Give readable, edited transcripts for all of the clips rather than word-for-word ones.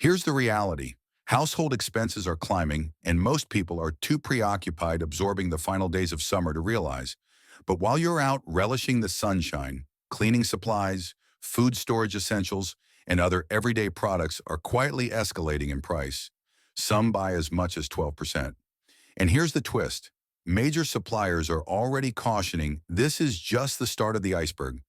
Here's the reality. Household expenses are climbing, and most people are too preoccupied absorbing the final days of summer to realize. But while you're out relishing the sunshine, cleaning supplies, food storage essentials, and other everyday products are quietly escalating in price, some by as much as 12%. And here's the twist. Major suppliers are already cautioning this is just the start of the iceberg.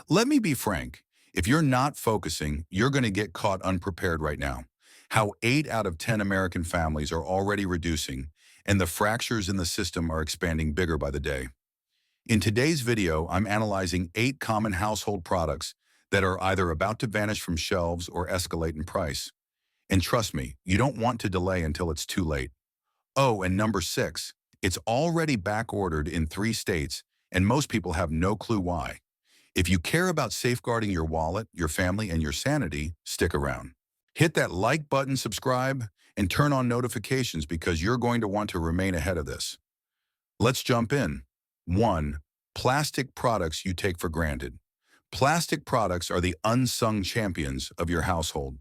Let me be frank. If you're not focusing, you're going to get caught unprepared right now. How 8 out of 10 American families are already reducing, and the fractures in the system are expanding bigger by the day. In today's video, I'm analyzing 8 common household products that are either about to vanish from shelves or escalate in price. And trust me, you don't want to delay until it's too late. Oh, and number 6, it's already back-ordered in 3 states, and most people have no clue why. If you care about safeguarding your wallet, your family, and your sanity, stick around. Hit that like button, subscribe, and turn on notifications because you're going to want to remain ahead of this. Let's jump in. 1. Plastic products you take for granted. Plastic products are the unsung champions of your household.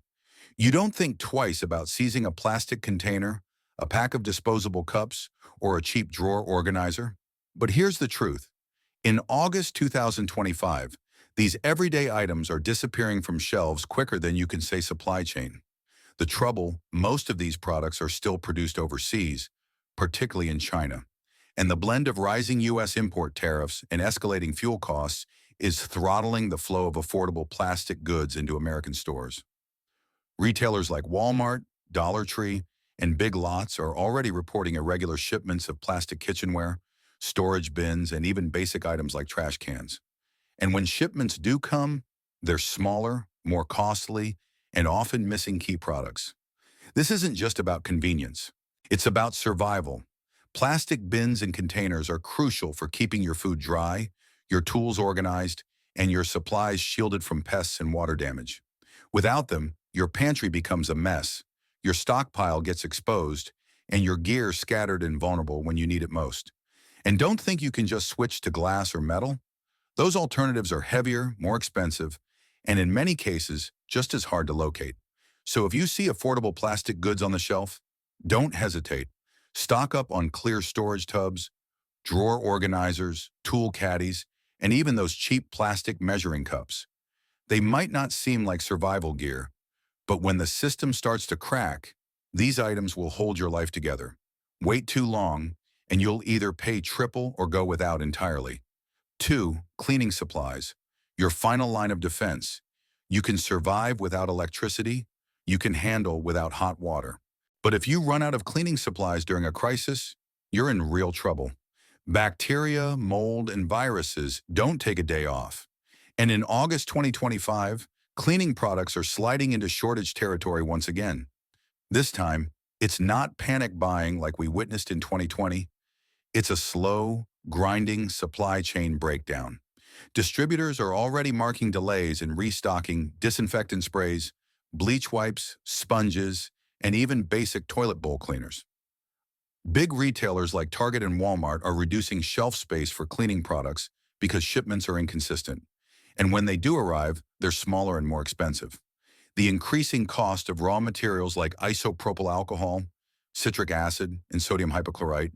You don't think twice about seizing a plastic container, a pack of disposable cups, or a cheap drawer organizer. But here's the truth. In August 2025, these everyday items are disappearing from shelves quicker than you can say supply chain. The trouble, most of these products are still produced overseas, particularly in China. And the blend of rising U.S. import tariffs and escalating fuel costs is throttling the flow of affordable plastic goods into American stores. Retailers like Walmart, Dollar Tree, and Big Lots are already reporting irregular shipments of plastic kitchenware, storage bins, and even basic items like trash cans. And when shipments do come, they're smaller, more costly, and often missing key products. This isn't just about convenience. It's about survival. Plastic bins and containers are crucial for keeping your food dry, your tools organized, and your supplies shielded from pests and water damage. Without them, your pantry becomes a mess, your stockpile gets exposed, and your gear scattered and vulnerable when you need it most. And don't think you can just switch to glass or metal. Those alternatives are heavier, more expensive, and in many cases, just as hard to locate. So if you see affordable plastic goods on the shelf, don't hesitate. Stock up on clear storage tubs, drawer organizers, tool caddies, and even those cheap plastic measuring cups. They might not seem like survival gear, but when the system starts to crack, these items will hold your life together. Wait too long, and you'll either pay triple or go without entirely. 2. Cleaning supplies. Your final line of defense. You can survive without electricity. You can handle without hot water. But if you run out of cleaning supplies during a crisis, you're in real trouble. Bacteria, mold, and viruses don't take a day off. And in August 2025, cleaning products are sliding into shortage territory once again. This time, it's not panic buying like we witnessed in 2020. It's a slow, grinding supply chain breakdown. Distributors are already marking delays in restocking disinfectant sprays, bleach wipes, sponges, and even basic toilet bowl cleaners. Big retailers like Target and Walmart are reducing shelf space for cleaning products because shipments are inconsistent. And when they do arrive, they're smaller and more expensive. The increasing cost of raw materials like isopropyl alcohol, citric acid, and sodium hypochlorite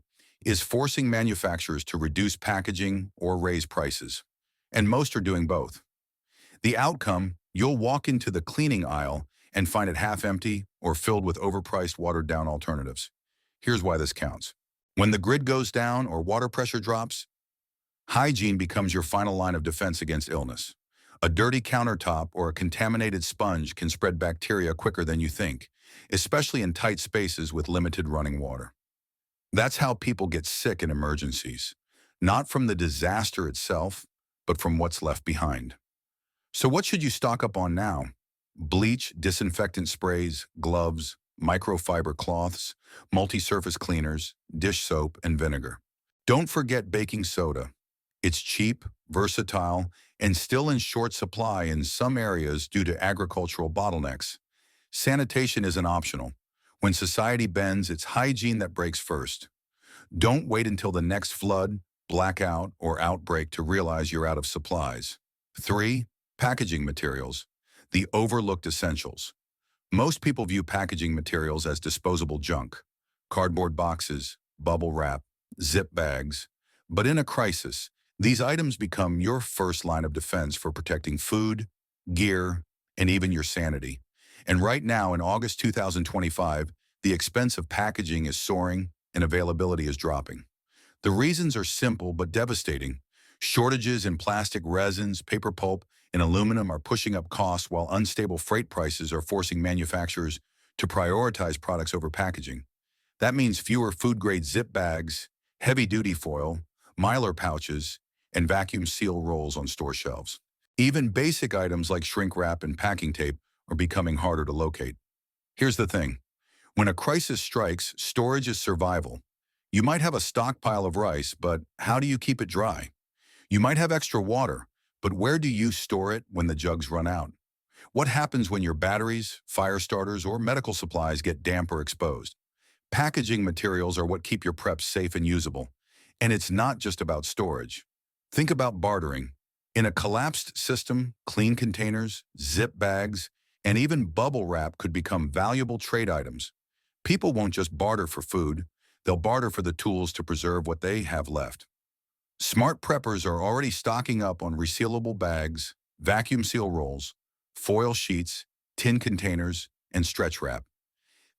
is forcing manufacturers to reduce packaging or raise prices. And most are doing both. The outcome, you'll walk into the cleaning aisle and find it half empty or filled with overpriced, watered-down alternatives. Here's why this counts. When the grid goes down or water pressure drops, hygiene becomes your final line of defense against illness. A dirty countertop or a contaminated sponge can spread bacteria quicker than you think, especially in tight spaces with limited running water. That's how people get sick in emergencies, not from the disaster itself, but from what's left behind. So what should you stock up on now? Bleach, disinfectant sprays, gloves, microfiber cloths, multi-surface cleaners, dish soap, and vinegar. Don't forget baking soda. It's cheap, versatile, and still in short supply in some areas due to agricultural bottlenecks. Sanitation isn't optional. When society bends, it's hygiene that breaks first. Don't wait until the next flood, blackout, or outbreak to realize you're out of supplies. 3. Packaging materials. The overlooked essentials. Most people view packaging materials as disposable junk, cardboard boxes, bubble wrap, zip bags. But in a crisis, these items become your first line of defense for protecting food, gear, and even your sanity. And right now, in August 2025, the expense of packaging is soaring and availability is dropping. The reasons are simple but devastating. Shortages in plastic resins, paper pulp, and aluminum are pushing up costs, while unstable freight prices are forcing manufacturers to prioritize products over packaging. That means fewer food-grade zip bags, heavy-duty foil, Mylar pouches, and vacuum seal rolls on store shelves. Even basic items like shrink wrap and packing tape are becoming harder to locate. Here's the thing. When a crisis strikes, storage is survival. You might have a stockpile of rice, but how do you keep it dry? You might have extra water, but where do you store it when the jugs run out? What happens when your batteries, fire starters, or medical supplies get damp or exposed? Packaging materials are what keep your preps safe and usable. And it's not just about storage. Think about bartering. In a collapsed system, clean containers, zip bags, and even bubble wrap could become valuable trade items. People won't just barter for food, they'll barter for the tools to preserve what they have left. Smart preppers are already stocking up on resealable bags, vacuum seal rolls, foil sheets, tin containers, and stretch wrap.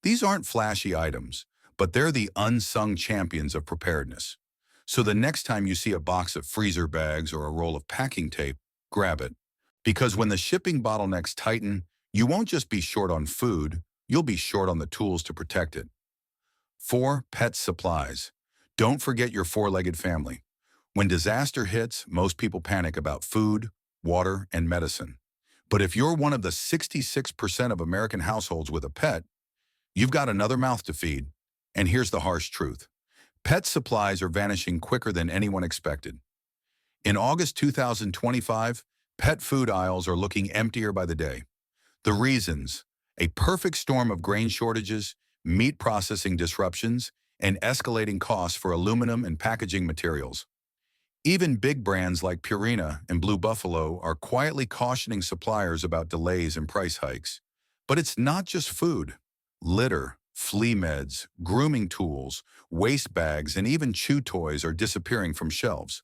These aren't flashy items, but they're the unsung champions of preparedness. So the next time you see a box of freezer bags or a roll of packing tape, grab it. Because when the shipping bottlenecks tighten, you won't just be short on food, you'll be short on the tools to protect it. 4. Pet supplies. Don't forget your four-legged family. When disaster hits, most people panic about food, water, and medicine. But if you're one of the 66% of American households with a pet, you've got another mouth to feed. And here's the harsh truth. Pet supplies are vanishing quicker than anyone expected. In August 2025, pet food aisles are looking emptier by the day. The reasons: a perfect storm of grain shortages, meat processing disruptions, and escalating costs for aluminum and packaging materials. Even big brands like Purina and Blue Buffalo are quietly cautioning suppliers about delays and price hikes. But it's not just food. Litter, flea meds, grooming tools, waste bags, and even chew toys are disappearing from shelves.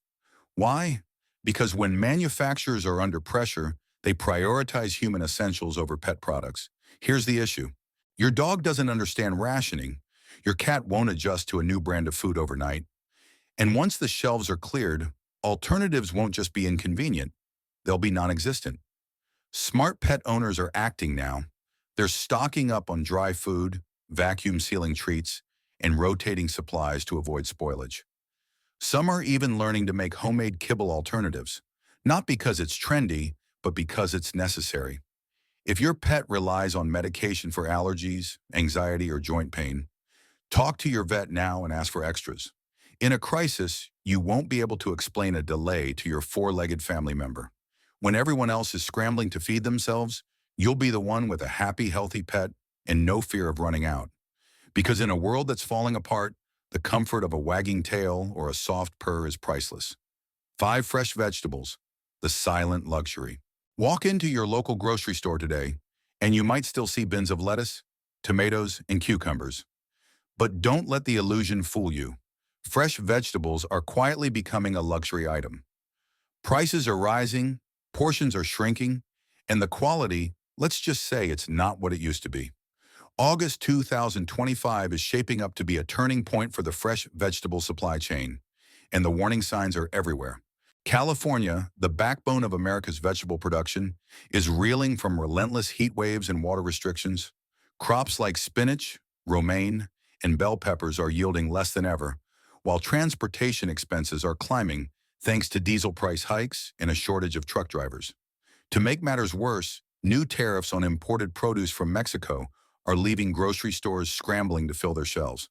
Why? Because when manufacturers are under pressure, they prioritize human essentials over pet products. Here's the issue. Your dog doesn't understand rationing. Your cat won't adjust to a new brand of food overnight. And once the shelves are cleared, alternatives won't just be inconvenient, they'll be non-existent. Smart pet owners are acting now. They're stocking up on dry food, vacuum sealing treats, and rotating supplies to avoid spoilage. Some are even learning to make homemade kibble alternatives, not because it's trendy, but because it's necessary. If your pet relies on medication for allergies, anxiety, or joint pain, talk to your vet now and ask for extras. In a crisis, you won't be able to explain a delay to your four-legged family member. When everyone else is scrambling to feed themselves, you'll be the one with a happy, healthy pet and no fear of running out. Because in a world that's falling apart, the comfort of a wagging tail or a soft purr is priceless. 5. Fresh vegetables, the silent luxury. Walk into your local grocery store today, and you might still see bins of lettuce, tomatoes, and cucumbers. But don't let the illusion fool you. Fresh vegetables are quietly becoming a luxury item. Prices are rising, portions are shrinking, and the quality, let's just say it's not what it used to be. August 2025 is shaping up to be a turning point for the fresh vegetable supply chain, and the warning signs are everywhere. California, the backbone of America's vegetable production, is reeling from relentless heat waves and water restrictions. Crops like spinach, romaine, and bell peppers are yielding less than ever, while transportation expenses are climbing thanks to diesel price hikes and a shortage of truck drivers. To make matters worse, new tariffs on imported produce from Mexico are leaving grocery stores scrambling to fill their shelves.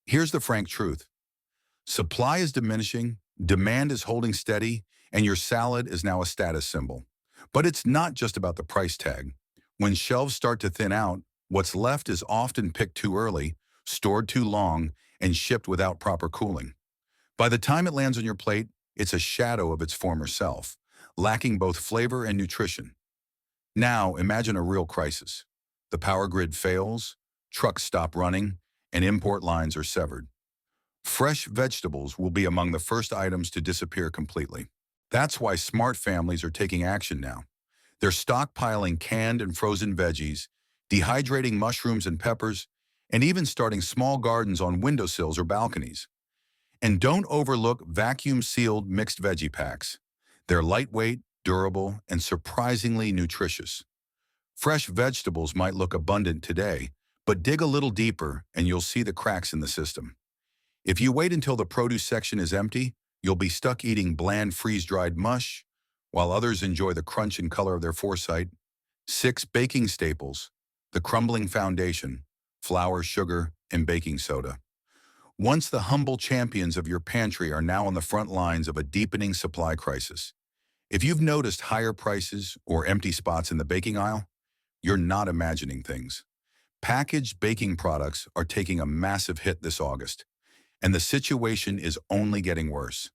Here's the frank truth. Supply is diminishing, demand is holding steady, and your salad is now a status symbol. But it's not just about the price tag. When shelves start to thin out, what's left is often picked too early, stored too long, and shipped without proper cooling. By the time it lands on your plate, it's a shadow of its former self, lacking both flavor and nutrition. Now, imagine a real crisis. The power grid fails, trucks stop running, and import lines are severed. Fresh vegetables will be among the first items to disappear completely. That's why smart families are taking action now. They're stockpiling canned and frozen veggies, dehydrating mushrooms and peppers, and even starting small gardens on windowsills or balconies. And don't overlook vacuum-sealed mixed veggie packs. They're lightweight, durable, and surprisingly nutritious. Fresh vegetables might look abundant today, but dig a little deeper and you'll see the cracks in the system. If you wait until the produce section is empty, you'll be stuck eating bland freeze-dried mush, while others enjoy the crunch and color of their foresight. 6 baking staples: the crumbling foundation, flour, sugar, and baking soda. Once the humble champions of your pantry are now on the front lines of a deepening supply crisis. If you've noticed higher prices or empty spots in the baking aisle, you're not imagining things. Packaged baking products are taking a massive hit this August, and the situation is only getting worse.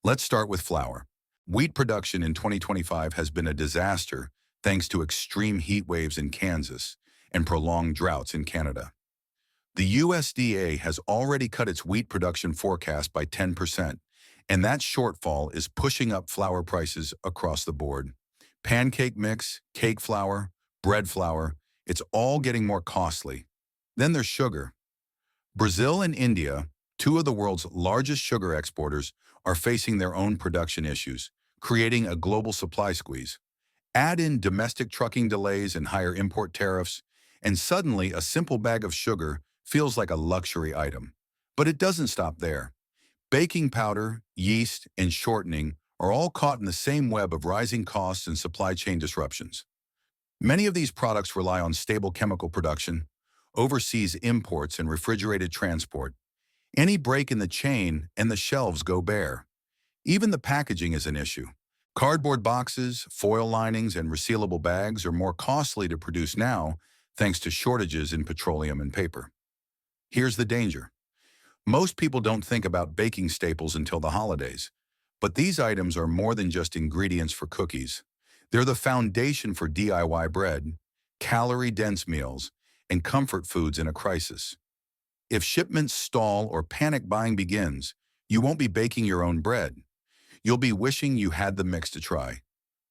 Let's start with flour. Wheat production in 2025 has been a disaster thanks to extreme heat waves in Kansas and prolonged droughts in Canada. The USDA has already cut its wheat production forecast by 10%, and that shortfall is pushing up flour prices across the board. Pancake mix, cake flour, bread flour, it's all getting more costly. Then there's sugar. Brazil and India, two of the world's largest sugar exporters, are facing their own production issues, creating a global supply squeeze. Add in domestic trucking delays and higher import tariffs, and suddenly a simple bag of sugar feels like a luxury item. But it doesn't stop there. Baking powder, yeast, and shortening are all caught in the same web of rising costs and supply chain disruptions. Many of these products rely on stable chemical production, overseas imports, and refrigerated transport. Any break in the chain and the shelves go bare. Even the packaging is an issue. Cardboard boxes, foil linings, and resealable bags are more costly to produce now thanks to shortages in petroleum and paper. Here's the danger. Most people don't think about baking staples until the holidays, but these items are more than just ingredients for cookies. They're the foundation for DIY bread, calorie-dense meals, and comfort foods in a crisis. If shipments stall or panic buying begins, you won't be baking your own bread. You'll be wishing you had the mix to try.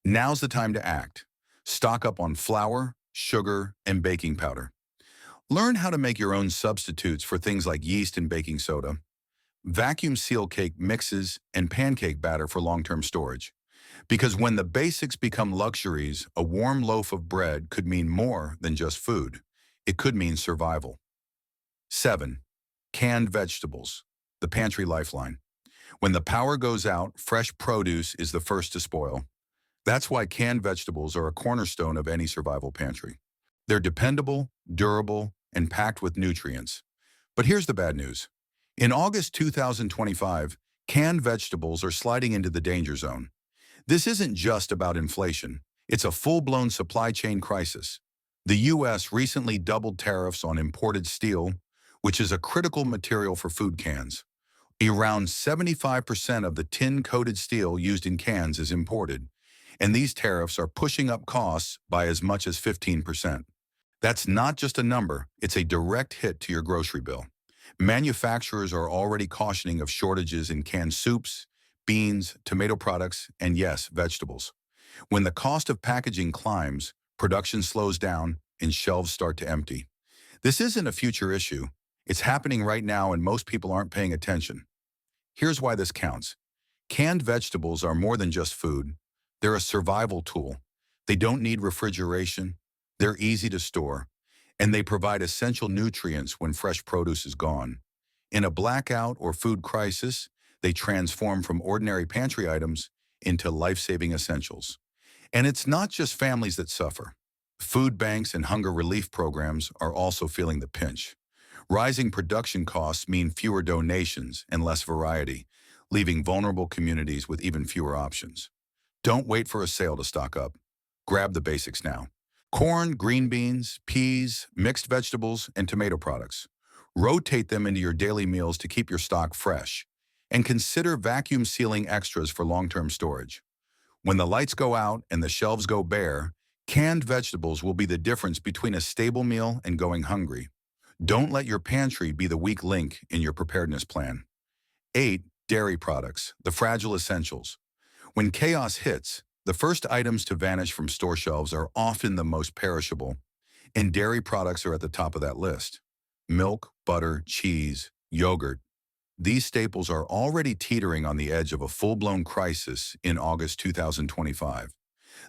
Now's the time to act. Stock up on flour, sugar, and baking powder. Learn how to make your own substitutes for things like yeast and baking soda. Vacuum seal cake mixes and pancake batter for long-term storage. Because when the basics become luxuries, a warm loaf of bread could mean more than just food. It could mean survival. 7. Canned vegetables, the pantry lifeline. When the power goes out, fresh produce is the first to spoil. That's why canned vegetables are a cornerstone of any survival pantry. They're dependable, durable, and packed with nutrients. But here's the bad news. In August 2025, canned vegetables are sliding into the danger zone. This isn't just about inflation. It's a full-blown supply chain crisis. The U.S. recently doubled tariffs on imported steel, which is a critical material for food cans. Around 75% of the tin-coated steel used in cans is imported, and these tariffs are pushing up costs by as much as 15%. That's not just a number, it's a direct hit to your grocery bill. Manufacturers are already cautioning of shortages in canned soups, beans, tomato products, and yes, vegetables. When the cost of packaging climbs, production slows down and shelves start to empty. This isn't a future issue. It's happening right now and most people aren't paying attention. Here's why this counts. Canned vegetables are more than just food. They're a survival tool. They don't need refrigeration. They're easy to store. And they provide essential nutrients when fresh produce is gone. In a blackout or food crisis, they transform from ordinary pantry items into life-saving essentials. And it's not just families that suffer. Food banks and hunger relief programs are also feeling the pinch. Rising production costs mean fewer donations and less variety, leaving vulnerable communities with even fewer options. Don't wait for a sale to stock up. Grab the basics now. Corn, green beans, peas, mixed vegetables, and tomato products. Rotate them into your daily meals to keep your stock fresh. And consider vacuum sealing extras for long-term storage. When the lights go out and the shelves go bare, Canned vegetables will be the difference between a stable meal and going hungry. Don't let your pantry be the weak link in your preparedness plan. 8. Dairy products, the fragile essentials. When chaos hits, the first items to vanish from store shelves are often the most perishable, and dairy products are at the top of that list. Milk, butter, cheese, yogurt. These staples are already teetering on the edge of a full-blown crisis in August 2025.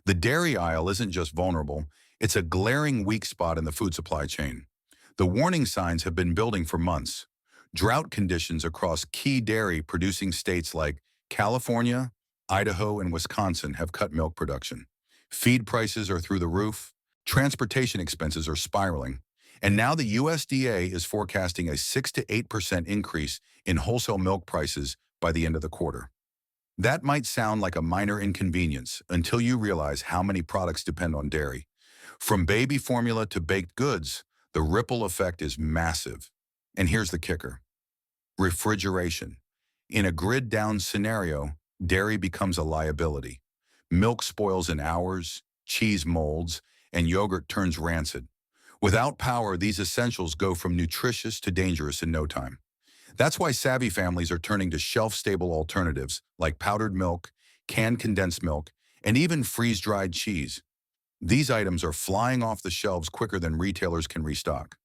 The dairy aisle isn't just vulnerable, it's a glaring weak spot in the food supply chain. The warning signs have been building for months. Drought conditions across key dairy-producing states like California, Idaho, and Wisconsin have cut milk production. Feed prices are through the roof, transportation expenses are spiraling, and now the USDA is forecasting a 6 to 8% increase in wholesale milk prices by the end of the quarter. That might sound like a minor inconvenience until you realize how many products depend on dairy. From baby formula to baked goods, the ripple effect is massive. And here's the kicker: refrigeration. In a grid-down scenario, dairy becomes a liability. Milk spoils in hours, cheese molds, and yogurt turns rancid. Without power, these essentials go from nutritious to dangerous in no time. That's why savvy families are turning to shelf-stable alternatives like powdered milk, canned condensed milk, and even freeze-dried cheese. These items are flying off the shelves quicker than retailers can restock.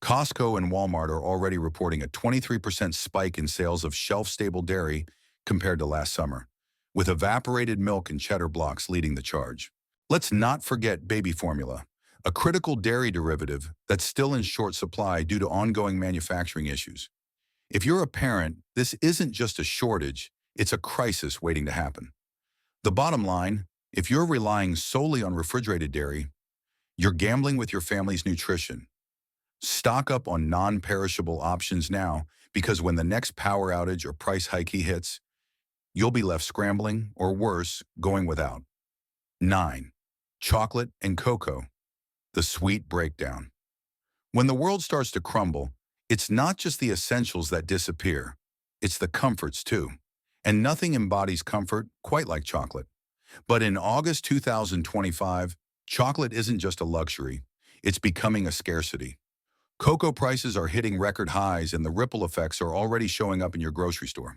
Costco and Walmart are already reporting a 23% spike in sales of shelf-stable dairy compared to last summer, with evaporated milk and cheddar blocks leading the charge. Let's not forget baby formula, a critical dairy derivative that's still in short supply due to ongoing manufacturing issues. If you're a parent, this isn't just a shortage, it's a crisis waiting to happen. The bottom line, if you're relying solely on refrigerated dairy, you're gambling with your family's nutrition. Stock up on non-perishable options now, because when the next power outage or price hike hits, you'll be left scrambling, or worse, going without. 9. Chocolate and cocoa, the sweet breakdown. When the world starts to crumble, it's not just the essentials that disappear, it's the comforts too. And nothing embodies comfort quite like chocolate. But in August 2025, chocolate isn't just a luxury, it's becoming a scarcity. Cocoa prices are hitting record highs and the ripple effects are already showing up in your grocery store.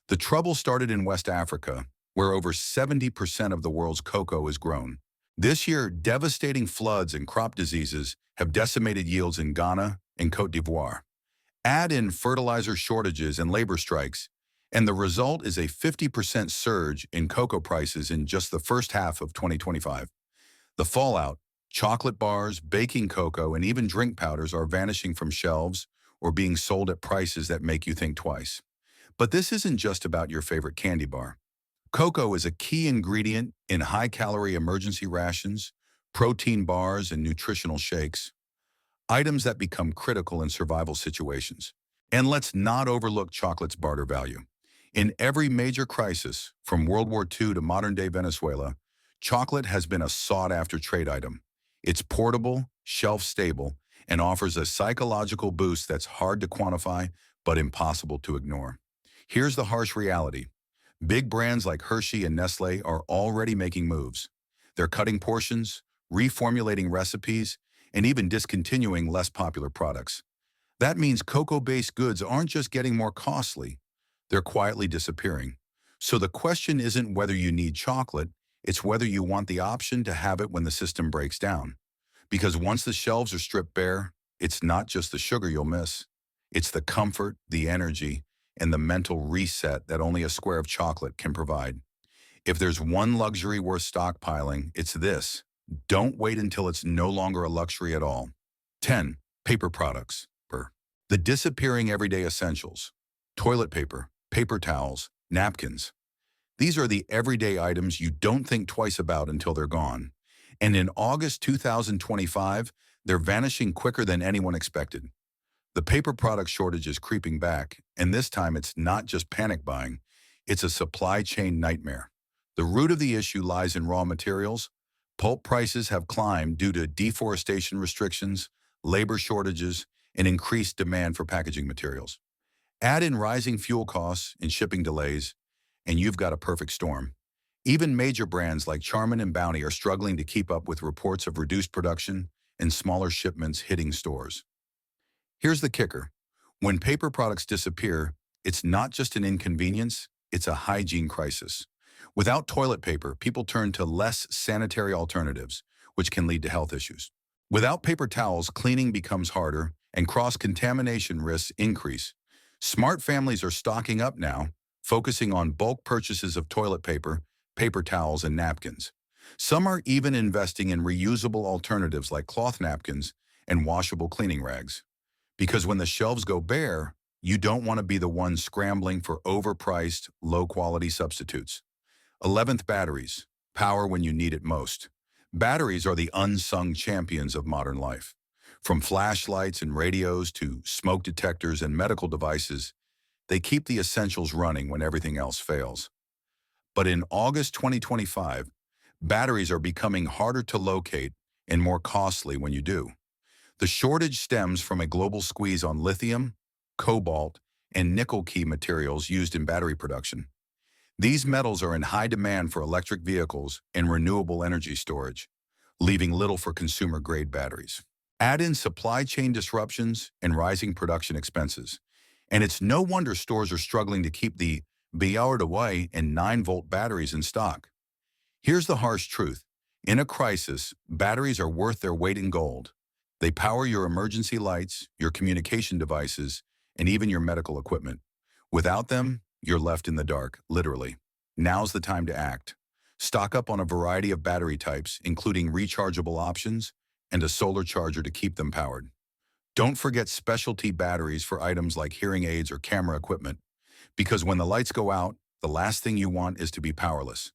The trouble started in West Africa, where over 70% of the world's cocoa is grown. This year, devastating floods and crop diseases have decimated yields in Ghana and Côte d'Ivoire. Add in fertilizer shortages and labor strikes, and the result is a 50% surge in cocoa prices in just the first half of 2025. The fallout: chocolate bars, baking cocoa, and even drink powders are vanishing from shelves or being sold at prices that make you think twice. But this isn't just about your favorite candy bar. Cocoa is a key ingredient in high-calorie emergency rations, protein bars, and nutritional shakes, items that become critical in survival situations. And let's not overlook chocolate's barter value. In every major crisis, from World War II to modern-day Venezuela, chocolate has been a sought-after trade item. It's portable, shelf-stable, and offers a psychological boost that's hard to quantify but impossible to ignore. Here's the harsh reality: big brands like Hershey and Nestle are already making moves. They're cutting portions, reformulating recipes, and even discontinuing less popular products. That means cocoa-based goods aren't just getting more costly, they're quietly disappearing. So the question isn't whether you need chocolate, it's whether you want the option to have it when the system breaks down. Because once the shelves are stripped bare, it's not just the sugar you'll miss. It's the comfort, the energy, and the mental reset that only a square of chocolate can provide. If there's one luxury worth stockpiling, it's this. Don't wait until it's no longer a luxury at all. 10. Paper products. The disappearing everyday essentials. Toilet paper, paper towels, napkins. These are the everyday items you don't think twice about until they're gone. And in August 2025, they're vanishing quicker than anyone expected. The paper product shortage is creeping back, and this time it's not just panic buying, it's a supply chain nightmare. The root of the issue lies in raw materials. Pulp prices have climbed due to deforestation restrictions, labor shortages, and increased demand for packaging materials. Add in rising fuel costs and shipping delays, and you've got a perfect storm. Even major brands like Charmin and Bounty are struggling to keep up with reports of reduced production and smaller shipments hitting stores. Here's the kicker. When paper products disappear, it's not just an inconvenience, it's a hygiene crisis. Without toilet paper, people turn to less sanitary alternatives, which can lead to health issues. Without paper towels, cleaning becomes harder and cross-contamination risks increase. Smart families are stocking up now, focusing on bulk purchases of toilet paper, paper towels, and napkins. Some are even investing in reusable alternatives like cloth napkins and washable cleaning rags. Because when the shelves go bare, you don't want to be the one scrambling for overpriced, low-quality substitutes. 11th, batteries. Power when you need it most. Batteries are the unsung champions of modern life. From flashlights and radios to smoke detectors and medical devices, they keep the essentials running when everything else fails. But in August 2025, batteries are becoming harder to locate and more costly when you do. The shortage stems from a global squeeze on lithium, cobalt, and nickel key materials used in battery production. These metals are in high demand for electric vehicles and renewable energy storage, leaving little for consumer-grade batteries. Add in supply chain disruptions and rising production expenses, and it's no wonder stores are struggling to keep the Away and 9-volt batteries in stock. Here's the harsh truth. In a crisis, batteries are worth their weight in gold. They power your emergency lights, your communication devices, and even your medical equipment. Without them, you're left in the dark, literally. Now's the time to act. Stock up on a variety of battery types, including rechargeable options and a solar charger to keep them powered. Don't forget specialty batteries for items like hearing aids or camera equipment, because when the lights go out, the last thing you want is to be powerless.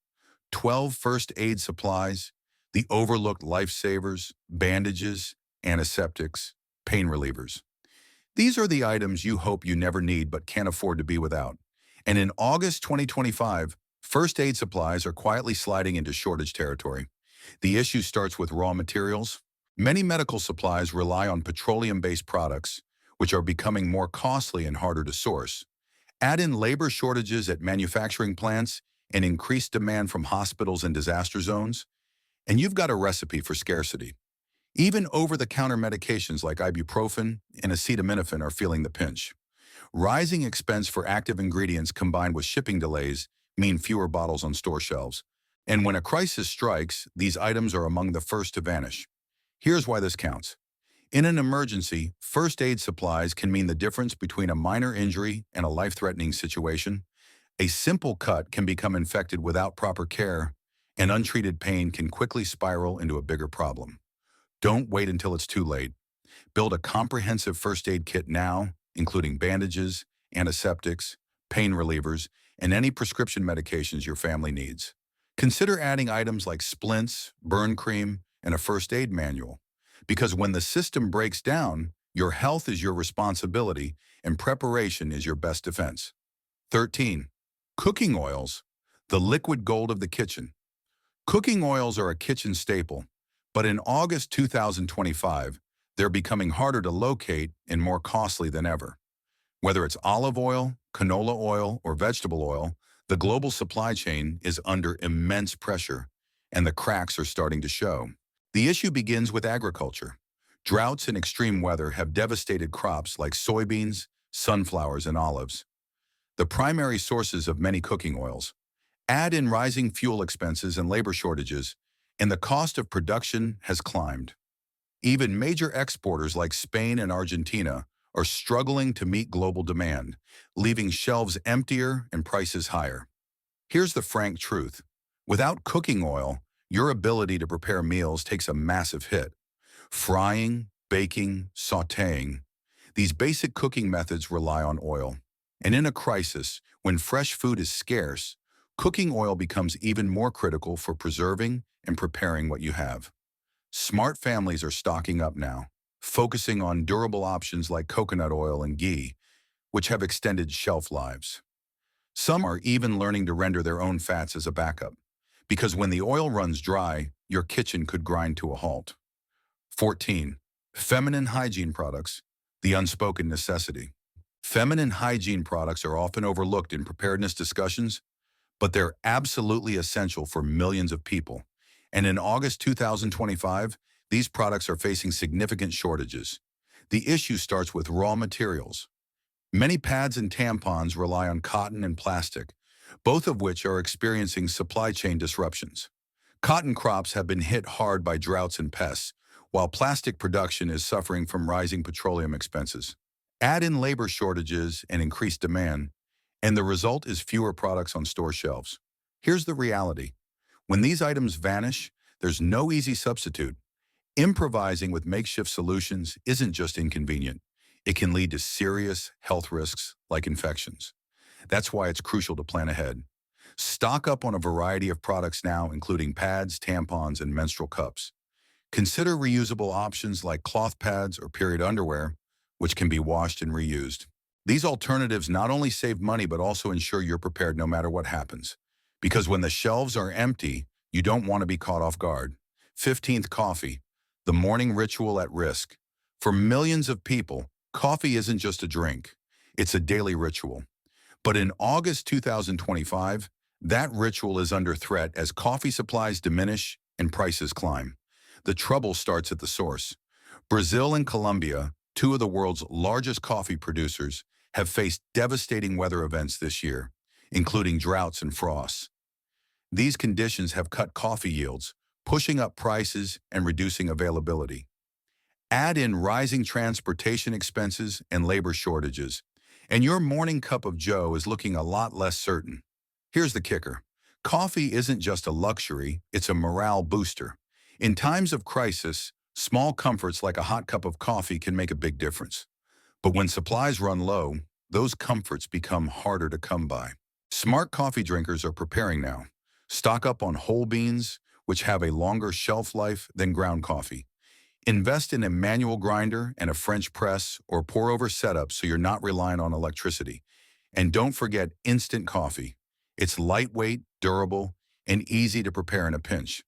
12 first aid supplies, the overlooked lifesavers, bandages, antiseptics, pain relievers. These are the items you hope you never need but can't afford to be without. And in August 2025, first aid supplies are quietly sliding into shortage territory. The issue starts with raw materials. Many medical supplies rely on petroleum-based products, which are becoming more costly and harder to source. Add in labor shortages at manufacturing plants and increased demand from hospitals and disaster zones, and you've got a recipe for scarcity. Even over-the-counter medications like ibuprofen and acetaminophen are feeling the pinch. Rising expense for active ingredients combined with shipping delays mean fewer bottles on store shelves. And when a crisis strikes, these items are among the first to vanish. Here's why this counts. In an emergency, first aid supplies can mean the difference between a minor injury and a life-threatening situation. A simple cut can become infected without proper care, and untreated pain can quickly spiral into a bigger problem. Don't wait until it's too late. Build a comprehensive first aid kit now, including bandages, antiseptics, pain relievers, and any prescription medications your family needs. Consider adding items like splints, burn cream, and a first aid manual. Because when the system breaks down, your health is your responsibility and preparation is your best defense. 13. Cooking oils, the liquid gold of the kitchen. Cooking oils are a kitchen staple, but in August 2025, they're becoming harder to locate and more costly than ever. Whether it's olive oil, canola oil, or vegetable oil, the global supply chain is under immense pressure, and the cracks are starting to show. The issue begins with agriculture. Droughts and extreme weather have devastated crops like soybeans, sunflowers, and olives, the primary sources of many cooking oils. Add in rising fuel expenses and labor shortages, and the cost of production has climbed. Even major exporters like Spain and Argentina are struggling to meet global demand, leaving shelves emptier and prices higher. Here's the frank truth. Without cooking oil, your ability to prepare meals takes a massive hit. Frying, baking, sautéing, these basic cooking methods rely on oil. And in a crisis, when fresh food is scarce, cooking oil becomes even more critical for preserving and preparing what you have. Smart families are stocking up now, focusing on durable options like coconut oil and ghee, which have extended shelf lives. Some are even learning to render their own fats as a backup, because when the oil runs dry, your kitchen could grind to a halt. 14. Feminine hygiene products, the unspoken necessity. Feminine hygiene products are often overlooked in preparedness discussions, but they're absolutely essential for millions of people. And in August 2025, these products are facing significant shortages. The issue starts with raw materials. Many pads and tampons rely on cotton and plastic, both of which are experiencing supply chain disruptions. Cotton crops have been hit hard by droughts and pests, while plastic production is suffering from rising petroleum expenses. Add in labor shortages and increased demand, and the result is fewer products on store shelves. Here's the reality. When these items vanish, there's no easy substitute. Improvising with makeshift solutions isn't just inconvenient. It can lead to serious health risks like infections. That's why it's crucial to plan ahead. Stock up on a variety of products now, including pads, tampons, and menstrual cups. Consider reusable options like cloth pads or period underwear, which can be washed and reused. These alternatives not only save money but also ensure you're prepared no matter what happens. Because when the shelves are empty, you don't want to be caught off guard. 15th, coffee, the morning ritual at risk. For millions of people, coffee isn't just a drink, it's a daily ritual. But in August 2025, that ritual is under threat as coffee supplies diminish and prices climb. The trouble starts at the source. Brazil and Colombia, two of the world's largest coffee producers, have faced devastating weather events this year, including droughts and frosts. These conditions have cut coffee yields, pushing up prices and reducing availability. Add in rising transportation expenses and labor shortages, and your morning cup of joe is looking a lot less certain. Here's the kicker. Coffee isn't just a luxury, it's a morale booster. In times of crisis, small comforts like a hot cup of coffee can make a big difference. But when supplies run low, those comforts become harder to come by. Smart coffee drinkers are preparing now. Stock up on whole beans, which have a longer shelf life than ground coffee. Invest in a manual grinder and a French press or pour-over setup so you're not relying on electricity. And don't forget instant coffee. It's lightweight, durable, and easy to prepare in a pinch.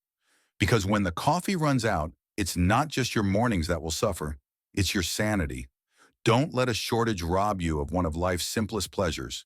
Because when the coffee runs out, it's not just your mornings that will suffer, it's your sanity. Don't let a shortage rob you of one of life's simplest pleasures.